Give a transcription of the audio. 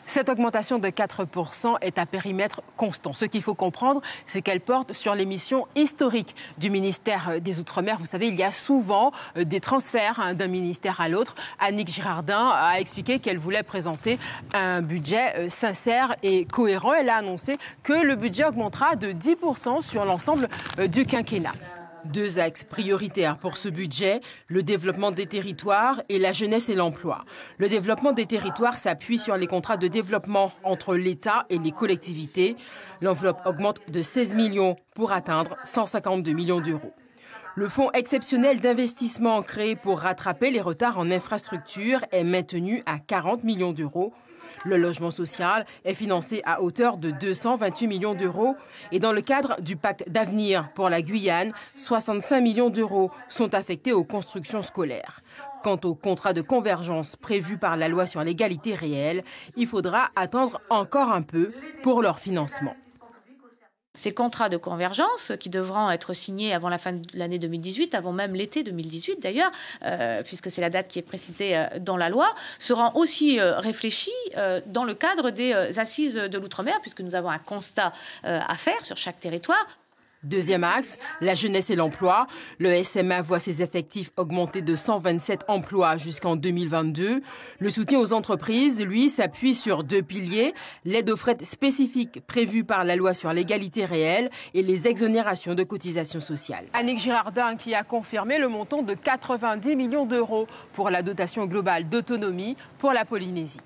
Cette augmentation de 4% est à périmètre constant. Ce qu'il faut comprendre, c'est qu'elle porte sur les missions historiques du ministère des Outre-mer. Vous savez, il y a souvent des transferts d'un ministère à l'autre. Annick Girardin a expliqué qu'elle voulait présenter un budget sincère et cohérent. Elle a annoncé que le budget augmentera de 10% sur l'ensemble du quinquennat. Deux axes prioritaires pour ce budget, le développement des territoires et la jeunesse et l'emploi. Le développement des territoires s'appuie sur les contrats de développement entre l'État et les collectivités. L'enveloppe augmente de 16 millions pour atteindre 152 millions d'euros. Le fonds exceptionnel d'investissement créé pour rattraper les retards en infrastructure est maintenu à 40 millions d'euros. Le logement social est financé à hauteur de 228 millions d'euros. Et dans le cadre du pacte d'avenir pour la Guyane, 65 millions d'euros sont affectés aux constructions scolaires. Quant au contrat de convergence prévu par la loi sur l'égalité réelle, il faudra attendre encore un peu pour leur financement. Ces contrats de convergence, qui devront être signés avant la fin de l'année 2018, avant même l'été 2018 d'ailleurs, puisque c'est la date qui est précisée dans la loi, seront aussi réfléchis dans le cadre des assises de l'outre-mer, puisque nous avons un constat à faire sur chaque territoire. Deuxième axe, la jeunesse et l'emploi. Le SMA voit ses effectifs augmenter de 127 emplois jusqu'en 2022. Le soutien aux entreprises, lui, s'appuie sur deux piliers, l'aide aux frais spécifiques prévue par la loi sur l'égalité réelle et les exonérations de cotisations sociales. Annick Girardin qui a confirmé le montant de 90 millions d'euros pour la dotation globale d'autonomie pour la Polynésie.